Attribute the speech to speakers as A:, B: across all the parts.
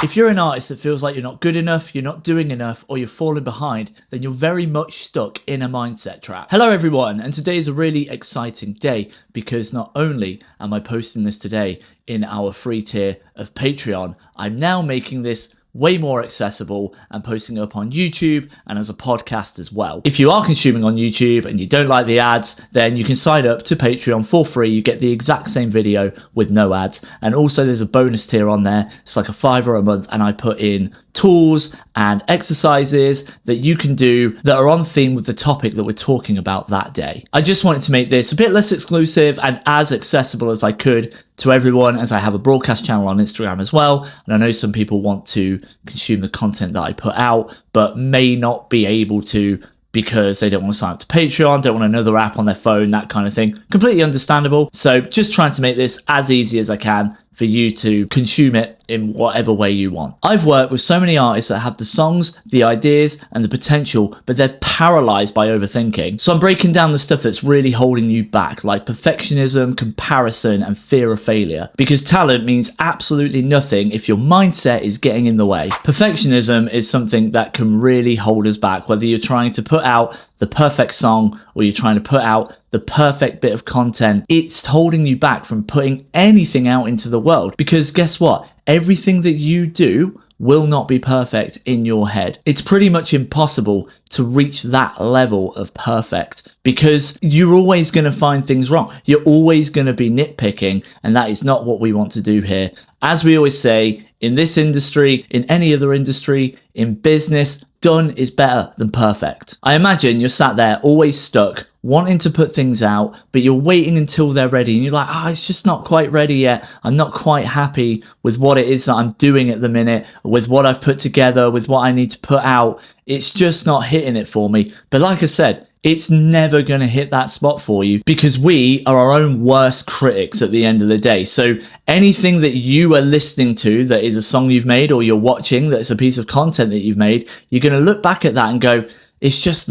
A: If you're an artist that feels like you're not good enough, you're not doing enough, or you're falling behind, then you're very much stuck in a mindset trap. Hello everyone, and today is a really exciting day because not only am I posting this today in our free tier of Patreon, I'm now making this way more accessible and posting it up on YouTube and as a podcast as well. If you are consuming on YouTube and you don't like the ads, then you can sign up to Patreon for free. You get the exact same video with no ads. And also there's a bonus tier on there. It's like $5 a month, and I put in tools and exercises that you can do that are on theme with the topic that we're talking about that day. I just wanted to make this a bit less exclusive and as accessible as I could to everyone, as I have a broadcast channel on Instagram as well. And I know some people want to consume the content that I put out, but may not be able to because they don't want to sign up to Patreon, don't want another app on their phone, that kind of thing. Completely understandable. So just trying to make this as easy as I can for you to consume it in whatever way you want. I've worked with so many artists that have the songs, the ideas, and the potential, but they're paralyzed by overthinking. So I'm breaking down the stuff that's really holding you back, like perfectionism, comparison, and fear of failure. Because talent means absolutely nothing if your mindset is getting in the way. Perfectionism is something that can really hold us back, whether you're trying to put out the perfect song or you're trying to put out the perfect bit of content. It's holding you back from putting anything out into the world, because guess what? Everything that you do will not be perfect in your head. It's pretty much impossible to reach that level of perfect because you're always going to find things wrong. You're always going to be nitpicking, and that is not what we want to do here. As we always say, in this industry, in any other industry, in business, done is better than perfect. I imagine you're sat there always stuck, wanting to put things out, but you're waiting until they're ready and you're like, it's just not quite ready yet. I'm not quite happy with what it is that I'm doing at the minute, with what I've put together, with what I need to put out. It's just not hitting it for me. But like I said, it's never going to hit that spot for you because we are our own worst critics at the end of the day. So anything that you are listening to that is a song you've made or you're watching that's a piece of content that you've made, you're going to look back at that and go, it's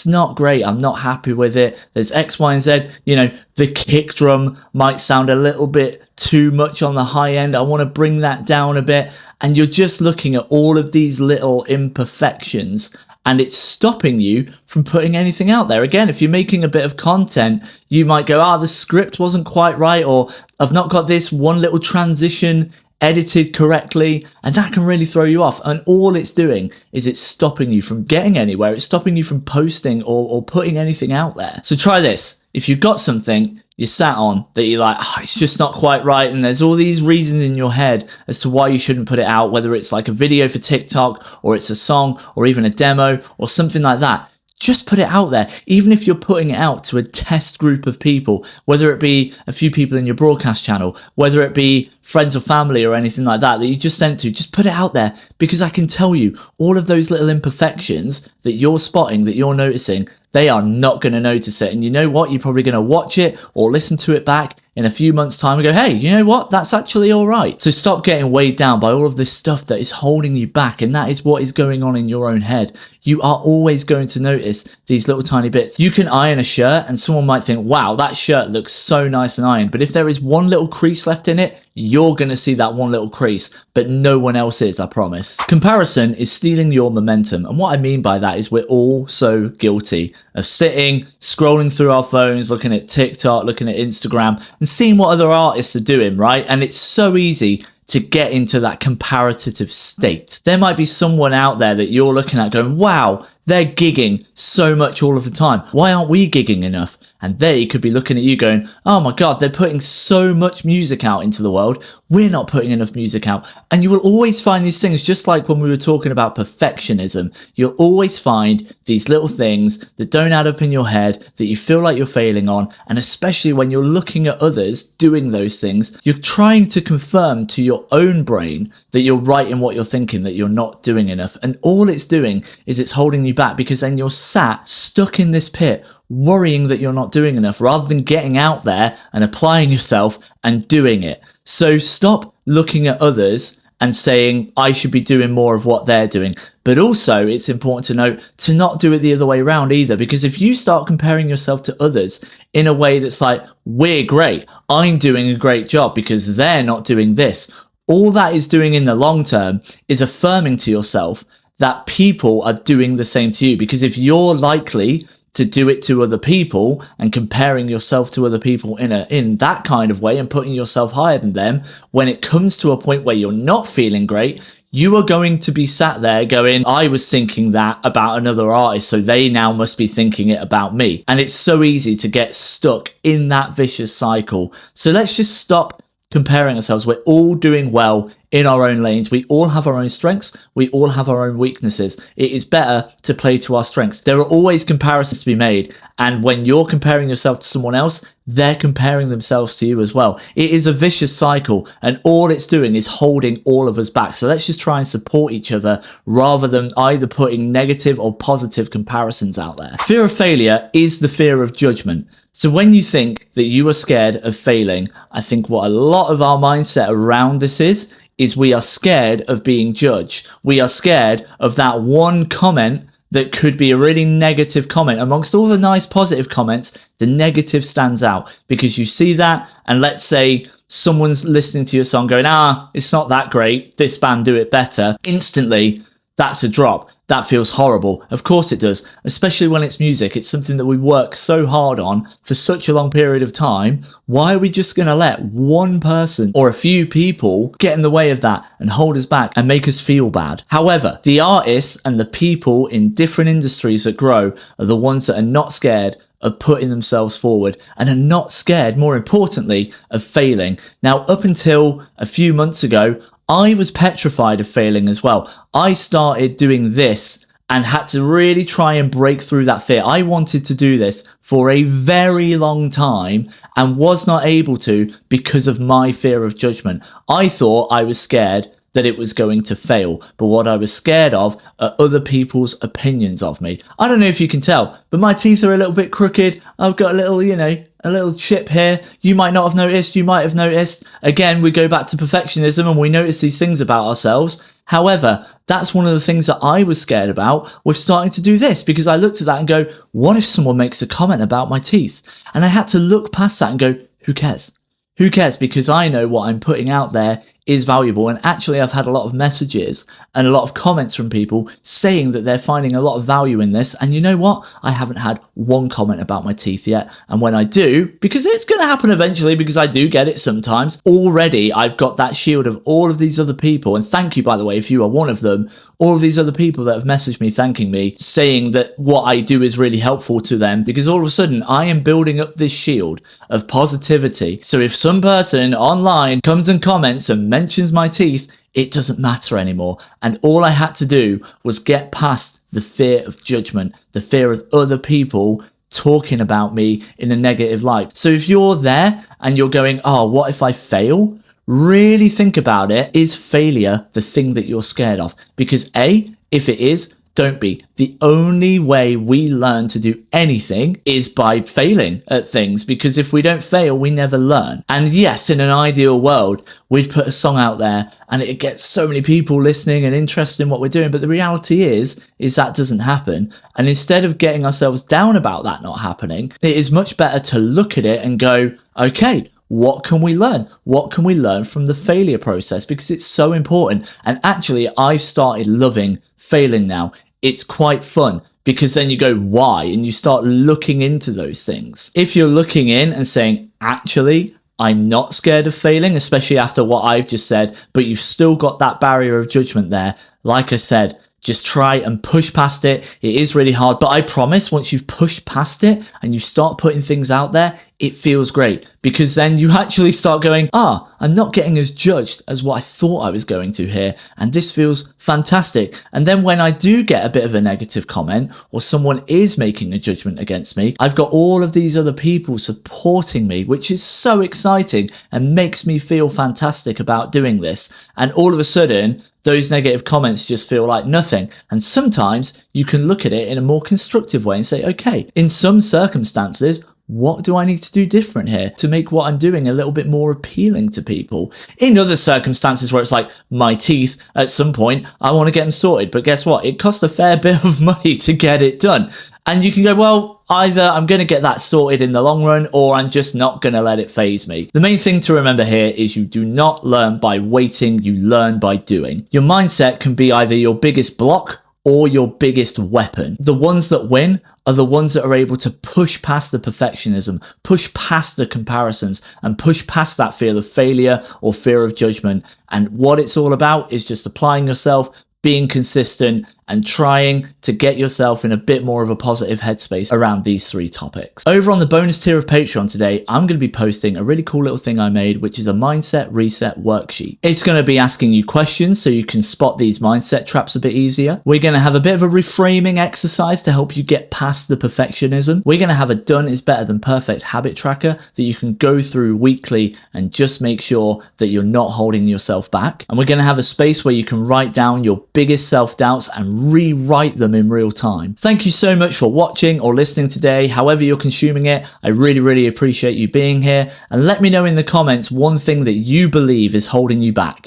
A: not great. I'm not happy with it. There's X, Y, and Z. You know, the kick drum might sound a little bit too much on the high end. I want to bring that down a bit. And you're just looking at all of these little imperfections, and it's stopping you from putting anything out there. Again, if you're making a bit of content, you might go, the script wasn't quite right, or I've not got this one little transition edited correctly, and that can really throw you off. And all it's doing is it's stopping you from getting anywhere. It's stopping you from posting or putting anything out there. So try this. If you've got something you sat on that you're like, it's just not quite right, and there's all these reasons in your head as to why you shouldn't put it out, whether it's like a video for TikTok or it's a song or even a demo or something like that. Just put it out there, even if you're putting it out to a test group of people, whether it be a few people in your broadcast channel, whether it be friends or family or anything like that you just sent to, just put it out there, because I can tell you all of those little imperfections that you're spotting, that you're noticing, they are not going to notice it. And you know what? You're probably going to watch it or listen to it back in a few months' time and go, hey, you know what? That's actually all right. So stop getting weighed down by all of this stuff that is holding you back. And that is what is going on in your own head. You are always going to notice these little tiny bits. You can iron a shirt and someone might think, wow, that shirt looks so nice and ironed. But if there is one little crease left in it, you're going to see that one little crease, but no one else is, I promise. Comparison is stealing your momentum. And what I mean by that is we're all so guilty of sitting, scrolling through our phones, looking at TikTok, looking at Instagram, and seeing what other artists are doing, right? And it's so easy to get into that comparative state. There might be someone out there that you're looking at going, wow, they're gigging so much all of the time. Why aren't we gigging enough? And they could be looking at you going, oh my God, they're putting so much music out into the world. We're not putting enough music out. And you will always find these things, just like when we were talking about perfectionism, you'll always find these little things that don't add up in your head that you feel like you're failing on. And especially when you're looking at others doing those things, you're trying to confirm to your own brain that you're right in what you're thinking, that you're not doing enough. And all it's doing is it's holding you back, because then you're sat stuck in this pit worrying that you're not doing enough rather than getting out there and applying yourself and doing it. So stop looking at others and saying, I should be doing more of what they're doing. But also it's important to note to not do it the other way around either, because if you start comparing yourself to others in a way that's like, we're great, I'm doing a great job because they're not doing this, all that is doing in the long term is affirming to yourself that people are doing the same to you. Because if you're likely to do it to other people and comparing yourself to other people in that kind of way and putting yourself higher than them, when it comes to a point where you're not feeling great, you are going to be sat there going, I was thinking that about another artist, so they now must be thinking it about me. And it's so easy to get stuck in that vicious cycle. So let's just stop comparing ourselves. We're all doing well in our own lanes. We all have our own strengths. We all have our own weaknesses. It is better to play to our strengths. There are always comparisons to be made. And when you're comparing yourself to someone else, they're comparing themselves to you as well. It is a vicious cycle, and all it's doing is holding all of us back. So let's just try and support each other rather than either putting negative or positive comparisons out there. Fear of failure is the fear of judgment. So when you think that you are scared of failing, I think what a lot of our mindset around this is we are scared of being judged. We are scared of that one comment that could be a really negative comment. Amongst all the nice positive comments, the negative stands out because you see that, and let's say someone's listening to your song going, it's not that great, this band do it better. Instantly, that's a drop. That feels horrible. Of course it does, especially when it's music. It's something that we work so hard on for such a long period of time. Why are we just going to let one person or a few people get in the way of that and hold us back and make us feel bad? However, the artists and the people in different industries that grow are the ones that are not scared of putting themselves forward and are not scared, more importantly, of failing. Now, up until a few months ago, I was petrified of failing as well. I started doing this and had to really try and break through that fear. I wanted to do this for a very long time and was not able to because of my fear of judgment. I thought I was scared that it was going to fail, but what I was scared of are other people's opinions of me. I don't know if you can tell, but my teeth are a little bit crooked. I've got a little, a little chip here. You might not have noticed, you might have noticed. Again, we go back to perfectionism and we notice these things about ourselves. However, that's one of the things that I was scared about with starting to do this, because I looked at that and go, what if someone makes a comment about my teeth? And I had to look past that and go, who cares? Who cares? Because I know what I'm putting out there is valuable. And actually, I've had a lot of messages and a lot of comments from people saying that they're finding a lot of value in this. And you know what? I haven't had one comment about my teeth yet. And when I do, because it's going to happen eventually, because I do get it sometimes, already I've got that shield of all of these other people. And thank you, by the way, if you are one of them, all of these other people that have messaged me thanking me, saying that what I do is really helpful to them, because all of a sudden I am building up this shield of positivity. So if some person online comes and comments and mentions my teeth, it doesn't matter anymore. And all I had to do was get past the fear of judgment, the fear of other people talking about me in a negative light. So if you're there and you're going, what if I fail? Really think about it. Is failure the thing that you're scared of? Because if it is, don't be. The only way we learn to do anything is by failing at things, because if we don't fail, we never learn. And yes, in an ideal world, we'd put a song out there and it gets so many people listening and interested in what we're doing. But the reality is that doesn't happen. And instead of getting ourselves down about that not happening, it is much better to look at it and go, okay, what can we learn? What can we learn from the failure process? Because it's so important. And actually, I've started loving failing now. It's quite fun, because then you go, why? And you start looking into those things. If you're looking in and saying, actually, I'm not scared of failing, especially after what I've just said, but you've still got that barrier of judgment there. Like I said, just try and push past it. It is really hard, but I promise once you've pushed past it and you start putting things out there, it feels great, because then you actually start going, I'm not getting as judged as what I thought I was going to here. And this feels fantastic. And then when I do get a bit of a negative comment or someone is making a judgment against me, I've got all of these other people supporting me, which is so exciting and makes me feel fantastic about doing this. And all of a sudden, those negative comments just feel like nothing. And sometimes you can look at it in a more constructive way and say, okay, in some circumstances, what do I need to do different here to make what I'm doing a little bit more appealing to people? In other circumstances where it's like my teeth, at some point, I want to get them sorted. But guess what? It costs a fair bit of money to get it done. And you can go, well, either I'm going to get that sorted in the long run, or I'm just not going to let it faze me. The main thing to remember here is you do not learn by waiting, you learn by doing. Your mindset can be either your biggest block or your biggest weapon. The ones that win are the ones that are able to push past the perfectionism, push past the comparisons, and push past that fear of failure or fear of judgment. And what it's all about is just applying yourself, being consistent, and trying to get yourself in a bit more of a positive headspace around these three topics. Over on the bonus tier of Patreon today, I'm going to be posting a really cool little thing I made, which is a mindset reset worksheet. It's going to be asking you questions so you can spot these mindset traps a bit easier. We're going to have a bit of a reframing exercise to help you get past the perfectionism. We're going to have a done is better than perfect habit tracker that you can go through weekly and just make sure that you're not holding yourself back. And we're going to have a space where you can write down your biggest self-doubts and rewrite them in real time. Thank you so much for watching or listening today, however you're consuming it. I really appreciate you being here, and let me know in the comments one thing that you believe is holding you back.